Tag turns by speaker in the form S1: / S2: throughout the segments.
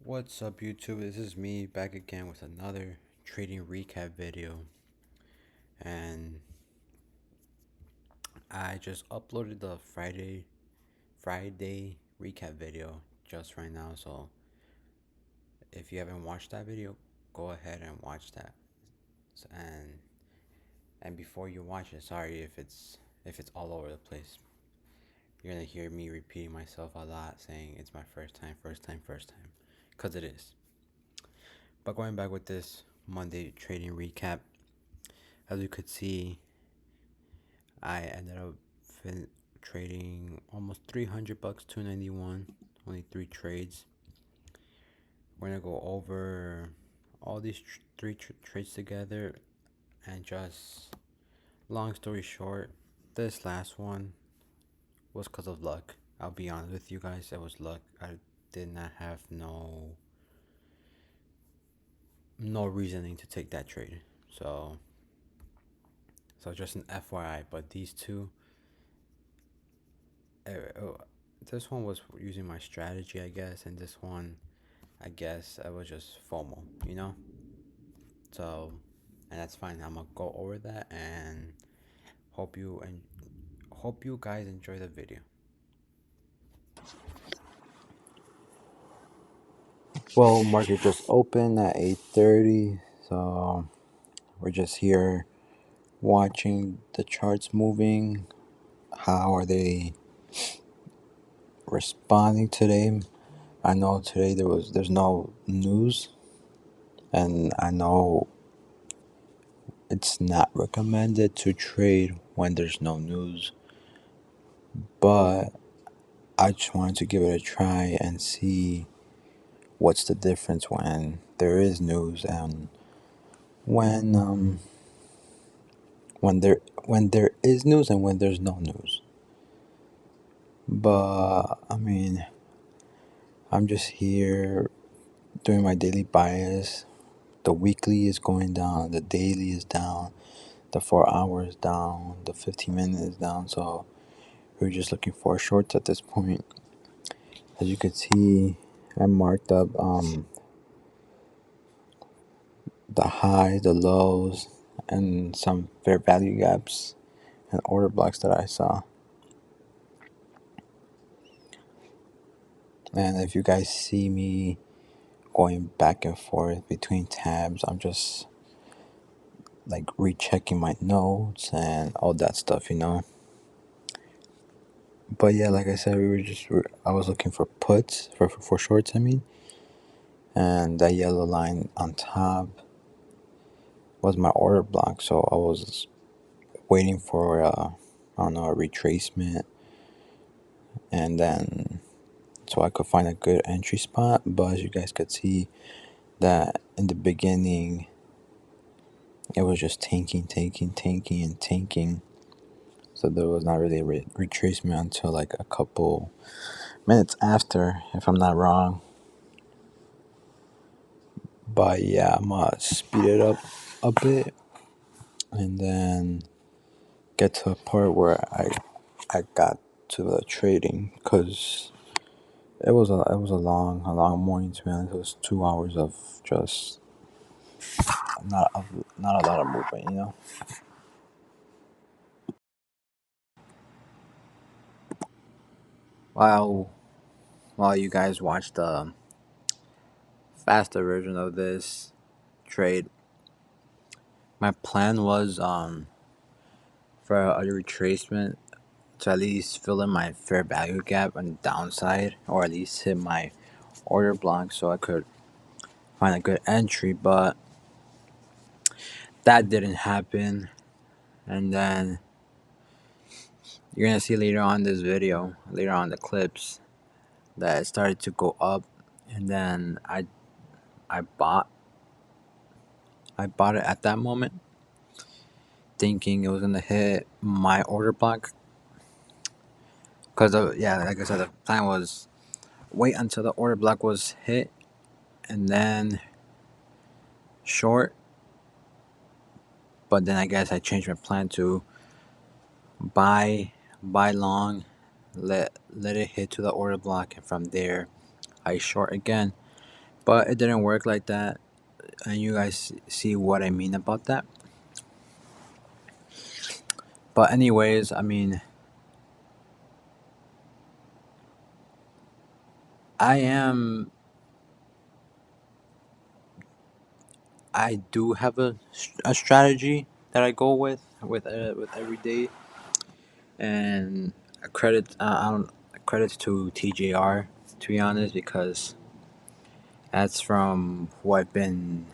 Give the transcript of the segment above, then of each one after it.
S1: What's up YouTube? This is me back again with another trading recap video, and I just uploaded the Friday recap video just right now. So if you haven't watched that video, go ahead and watch that. And before you watch it, sorry if it's all over the place. You're gonna hear me repeating myself a lot, saying it's my first time, cause it is. But going back with this Monday trading recap, as you could see, I ended up trading almost 300 bucks, 291, only 3 trades. We're gonna go over all these three trades together, and just long story short, this last one was because of luck. I'll be honest with you guys, it was luck. I did not have no reasoning to take that trade. So just an FYI. But these two, this one was using my strategy, I guess, and this one, I guess, I was just FOMO. So, and that's fine. I'm gonna go over that and hope you guys enjoy the video. Well, market just opened at 8:30, so we're just here watching the charts moving. How are they responding today? I know today there's no news, and I know it's not recommended to trade when there's no news, but I just wanted to give it a try and see what's the difference when there is news and when when there is news and when there's no news. But I mean, I'm just here doing my daily bias. The weekly is going down, the daily is down, the 4 hours is down, the 15 minutes is down. So we're just looking for shorts at this point. As you can see, I marked up the highs, the lows, and some fair value gaps and order blocks that I saw. And if you guys see me going back and forth between tabs, I'm just like rechecking my notes and all that stuff. But yeah, like I said, I was looking for puts for shorts, I mean, and that yellow line on top was my order block. So I was waiting for I don't know, a retracement, and then so I could find a good entry spot. But as you guys could see, that in the beginning it was just tanking, and tanking. So there was not really a retracement until like a couple minutes after, if I'm not wrong. But yeah, I'm gonna speed it up a bit and then get to a part where I got to the trading, because it was a long morning, to be honest. It was 2 hours of just not a lot of movement. While while you guys watch the faster version of this trade, my plan was for a retracement to at least fill in my fair value gap on the downside, or at least hit my order block so I could find a good entry. But that didn't happen. And then you're gonna see later on this video, later on the clips, that it started to go up, and then I bought I bought it at that moment, thinking it was gonna hit my order block. Cause yeah, like I said, the plan was wait until the order block was hit and then short. But then I guess I changed my plan to buy long, let it hit to the order block, and from there I short again. but it didn't work like that. And you guys see what I mean about that. But anyways, I mean, I am. I do have a strategy that I go with every day, and credit I don't credits to TJR, to be honest, because that's from who I've been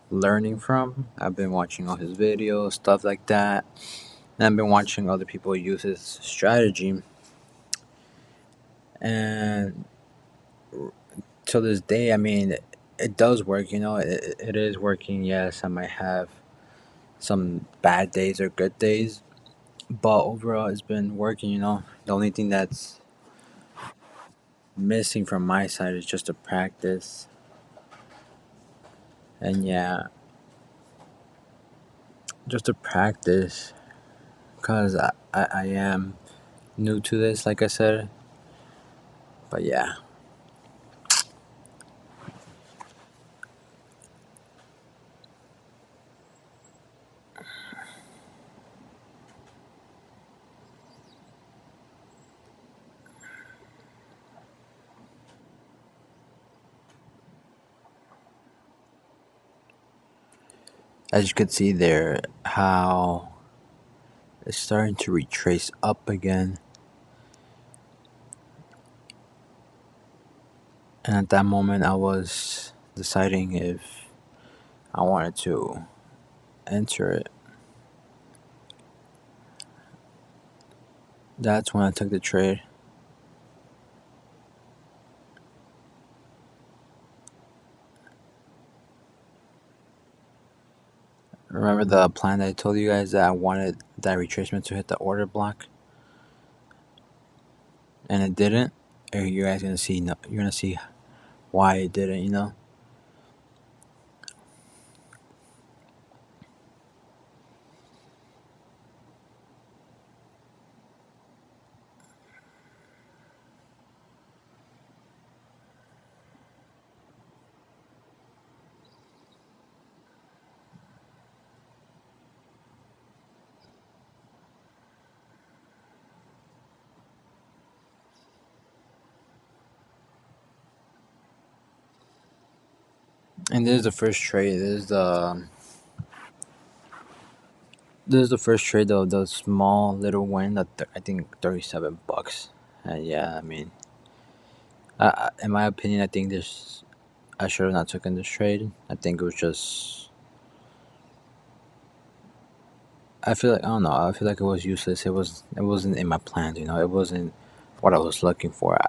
S1: learning from. I've been watching all his videos, stuff like that, and I've been watching other people use his strategy, and to this day, I mean, it does work. It is working. Yes, I might have some bad days or good days, but overall, it's been working. The only thing that's missing from my side is just a practice, and yeah, just a practice, because I am new to this, like I said. But yeah, as you can see there, how it's starting to retrace up again. And at that moment, I was deciding if I wanted to enter it. That's when I took the trade. Remember the plan that I told you guys that I wanted that retracement to hit the order block, and it didn't. Or you guys gonna see? No, you're gonna see why it didn't. And this is the first trade. This is the first trade though. The small little win. I think $37. And yeah, I mean, in my opinion, I think this I should have not taken this trade. I think it was just. I feel like I don't know. I feel like it was useless. It wasn't in my plans. It wasn't what I was looking for.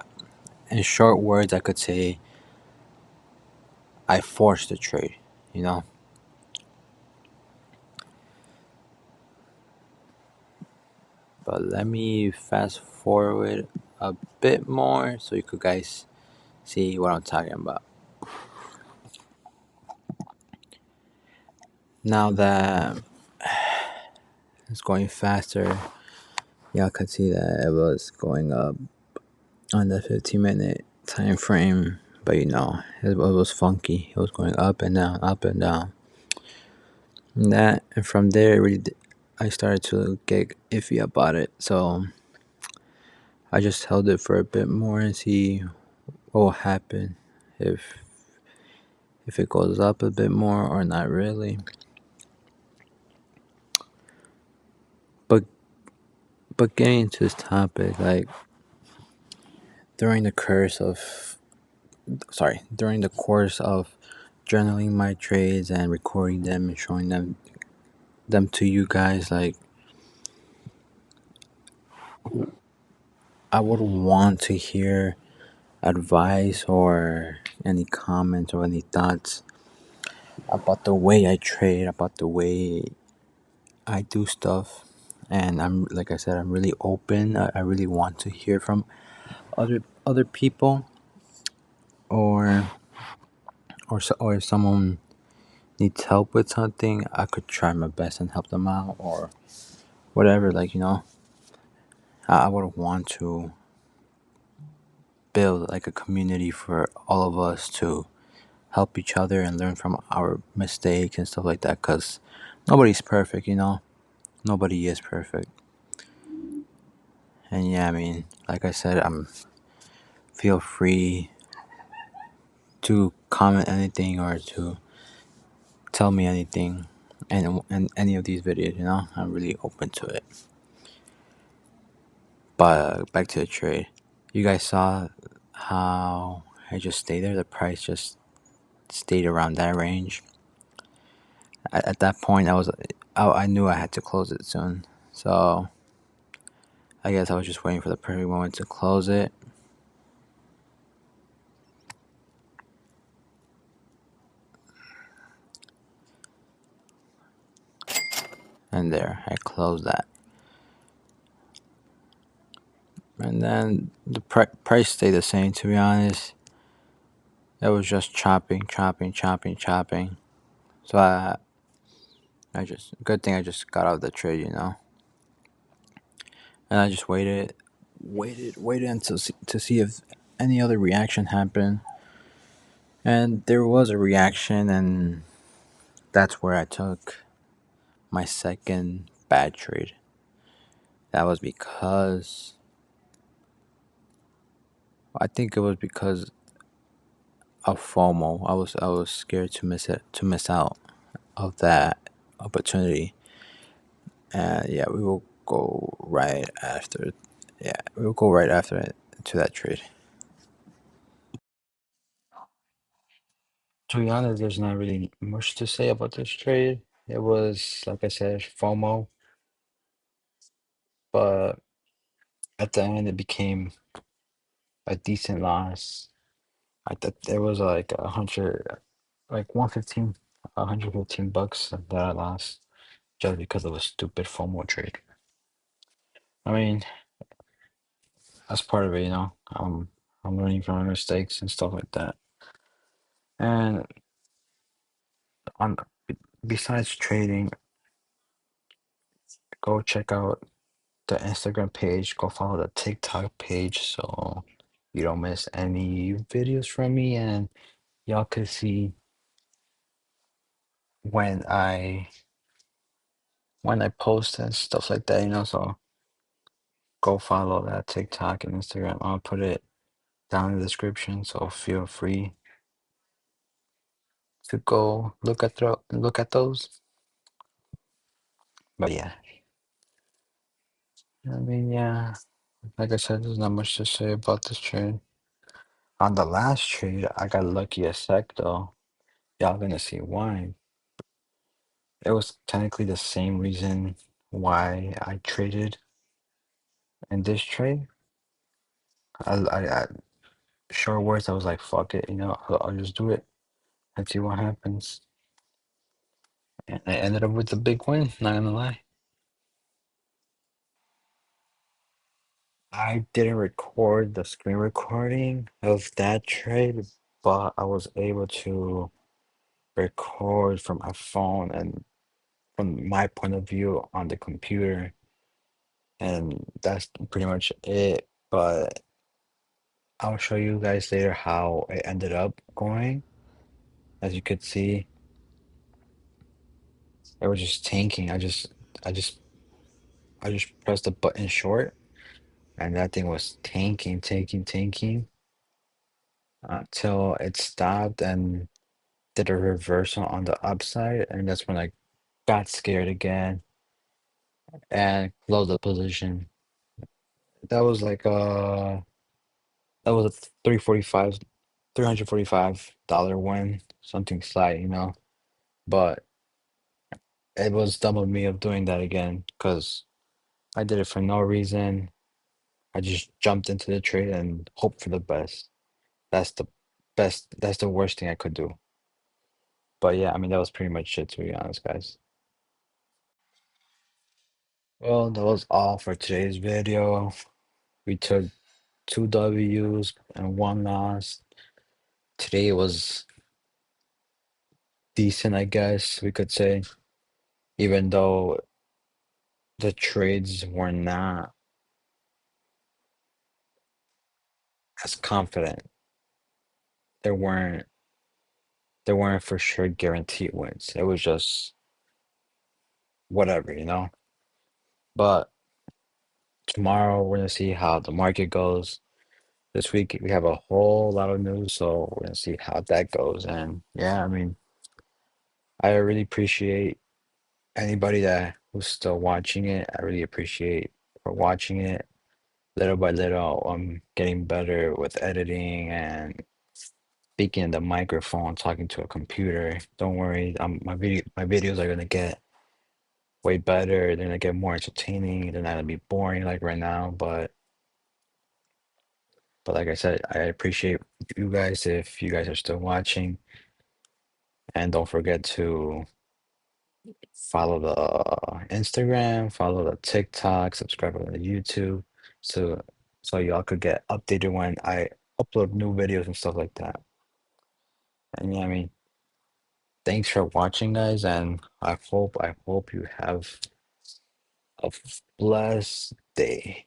S1: In short words, I could say I forced the trade. You know. But let me fast forward a bit more so you could guys see what I'm talking about. Now that it's going faster, y'all can see that it was going up on the 15-minute time frame. But it was funky. It was going up and down, up and down. And from there, I started to get iffy about it. So I just held it for a bit more and see what will happen if it goes up a bit more or not really. But getting into this topic, like during the course of during the course of journaling my trades and recording them and showing them to you guys, like I would want to hear advice or any comments or any thoughts about the way I trade, about the way I do stuff. And I'm like I said, I'm really open. I really want to hear from other people, or or if someone needs help with something, I could try my best and help them out or whatever. Like I would want to build like a community for all of us to help each other and learn from our mistakes and stuff like that. Cause nobody's perfect, you know. Nobody is perfect. And yeah, I mean, like I said, I'm feel free to comment anything or to tell me anything and any of these videos, you know. I'm really open to it. But back to the trade. You guys saw how I just stayed there. The price just stayed around that range. At that point, I knew I had to close it soon. So I guess I was just waiting for the perfect moment to close it. And there, I closed that. And then the price stayed the same, to be honest. It was just chopping, chopping, chopping, chopping. So I just, good thing I just got out of the trade, you know. And I just waited until to see if any other reaction happened. And there was a reaction, and that's where I took my second bad trade. That was because I think it was because of FOMO. I was scared to miss out of that opportunity. And yeah, we will go right after. Yeah, we will go right after it to that trade. To be honest, there's not really much to say about this trade. It was, like I said, FOMO, but at the end, it became a decent loss. I thought there was like 100, like 115, $115 that I lost just because of a stupid FOMO trade. I mean, that's part of it, you know. I'm learning from my mistakes and stuff like that. And on besides trading, go check out the Instagram page, go follow the TikTok page so you don't miss any videos from me and y'all could see when I post and stuff like that, you know, so go follow that TikTok and Instagram. I'll put it down in the description, so feel free to go look at those. But yeah, I mean, yeah, like I said, there's not much to say about this trade. On the last trade, I got lucky as heck though. Y'all gonna see why. It was technically the same reason why I traded in this trade. I short words, I was like, fuck it, you know, I'll just do it and see what happens. And I ended up with a big win, not gonna lie. I didn't record the screen recording of that trade, but I was able to record from my phone and from my point of view on the computer, and that's pretty much it. But I'll show you guys later how it ended up going. As you could see, it was just tanking. I just, I just pressed the button short, and that thing was tanking, tanking, tanking until it stopped and did a reversal on the upside, and that's when I got scared again and closed the position. That was like that was a 345 $345 win, something slight, you know. But it was dumb of me of doing that again because I did it for no reason. I just jumped into the trade and hoped for the best. That's the that's the worst thing I could do. But yeah, I mean that was pretty much it to be honest, guys. Well, that was all for today's video. We took two W's and one loss. Today was decent, I guess we could say, even though the trades were not
S2: as confident. There weren't there weren't for sure guaranteed wins. It was just whatever, you know. But tomorrow we're gonna see how the market goes. This week we have a whole lot of news, so we're gonna see how that goes. And yeah, I mean, I really appreciate anybody that who's still watching it. I really appreciate for watching it. Little by little, I'm getting better with editing and speaking in the microphone, talking to a computer. Don't worry, my videos are gonna get way better. They're gonna get more entertaining. They're not gonna be boring like right now. But like I said, I appreciate you guys if you guys are still watching. And don't forget to follow the Instagram, follow the TikTok, subscribe on the YouTube, so y'all could get updated when I upload new videos and stuff like that. And yeah, I mean, thanks for watching, guys, and I hope you have a blessed day.